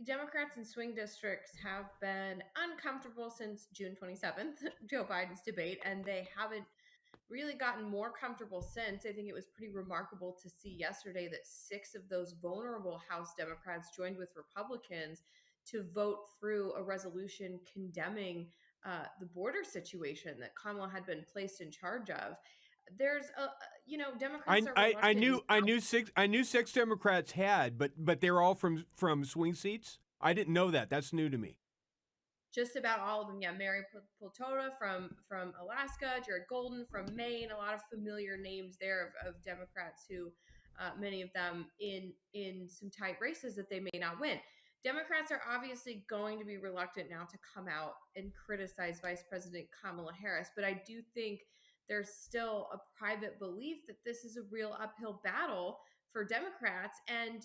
Democrats in swing districts have been uncomfortable since June 27th, Joe Biden's debate, and they haven't really gotten more comfortable since. I think it was pretty remarkable to see yesterday that 6 of those vulnerable House Democrats joined with Republicans to vote through a resolution condemning the border situation that Kamala had been placed in charge of. There's Democrats are I reluctant. knew six Democrats had, but they're all from swing seats. I didn't know that. That's new to me. Just about all of them. Yeah, Mary Peltola from Alaska, Jared Golden from Maine. A lot of familiar names there of Democrats who, many of them in some tight races that they may not win. Democrats are obviously going to be reluctant now to come out and criticize Vice President Kamala Harris, but I do think there's still a private belief that this is a real uphill battle for Democrats. And,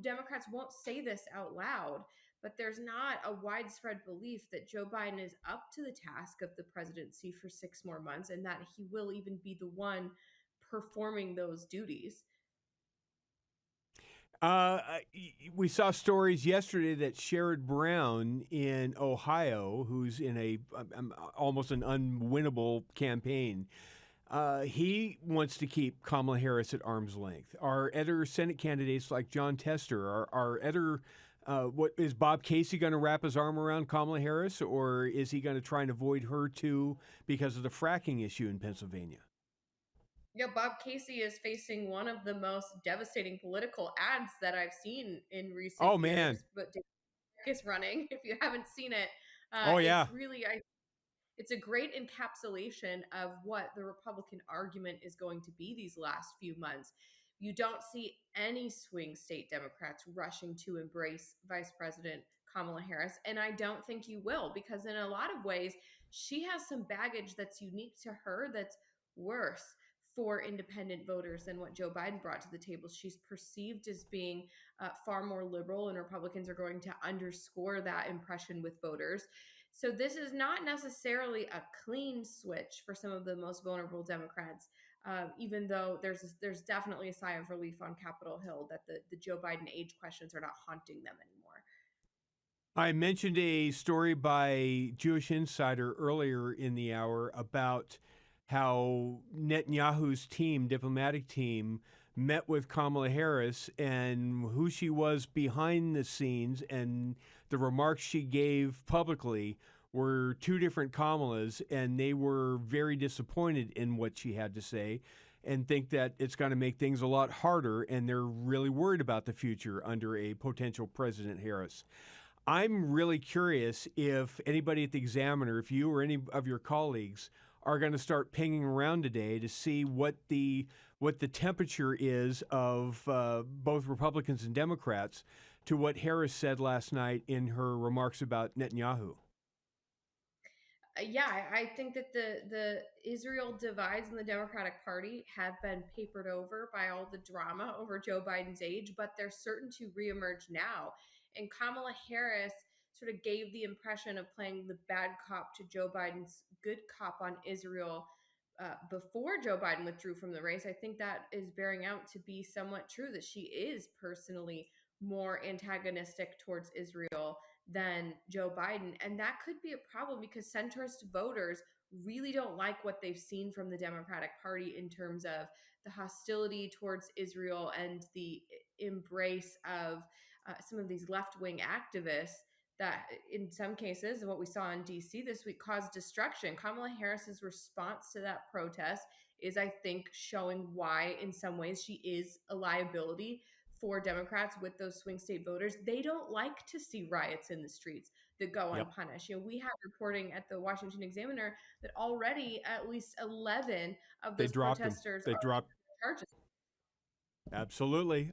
Democrats won't say this out loud, but there's not a widespread belief that Joe Biden is up to the task of the presidency for 6 more months and that he will even be the one performing those duties. We saw stories yesterday that Sherrod Brown in Ohio, who's in almost an unwinnable campaign, he wants to keep Kamala Harris at arm's length. Our other Senate candidates like John Tester, our other, what is Bob Casey going to wrap his arm around Kamala Harris, or is he going to try and avoid her too because of the fracking issue in Pennsylvania? Yeah, Bob Casey is facing one of the most devastating political ads that I've seen in recent Oh years. man! But Dick is running. If you haven't seen it, Oh it's yeah! really it's a great encapsulation of what the Republican argument is going to be these last few months. You don't see any swing state Democrats rushing to embrace Vice President Kamala Harris. And I don't think you will, because in a lot of ways, she has some baggage that's unique to her that's worse for independent voters than what Joe Biden brought to the table. She's perceived as being far more liberal, and Republicans are going to underscore that impression with voters. So this is not necessarily a clean switch for some of the most vulnerable Democrats, even though there's definitely a sigh of relief on Capitol Hill that the Joe Biden age questions are not haunting them anymore. I mentioned a story by Jewish Insider earlier in the hour about how Netanyahu's diplomatic team, met with Kamala Harris and who she was behind the scenes, and the remarks she gave publicly were two different Kamalas, and they were very disappointed in what she had to say and think that it's going to make things a lot harder, and they're really worried about the future under a potential President Harris. I'm really curious if anybody at the Examiner, if you or any of your colleagues are going to start pinging around today to see what the temperature is of both Republicans and Democrats to what Harris said last night in her remarks about Netanyahu. Yeah, I think that the Israel divides in the Democratic Party have been papered over by all the drama over Joe Biden's age, but they're certain to reemerge now. And Kamala Harris sort of gave the impression of playing the bad cop to Joe Biden's good cop on Israel before Joe Biden withdrew from the race. I think that is bearing out to be somewhat true, that she is personally more antagonistic towards Israel than Joe Biden. And that could be a problem because centrist voters really don't like what they've seen from the Democratic Party in terms of the hostility towards Israel and the embrace of some of these left wing activists that, in some cases, what we saw in DC this week, caused destruction. Kamala Harris's response to that protest is, I think, showing why, in some ways, she is a liability for Democrats with those swing state voters. They don't like to see riots in the streets that go Yep. unpunished. We have reporting at the Washington Examiner that already at least 11 of They those dropped him. protesters They are dropped. charges. Absolutely.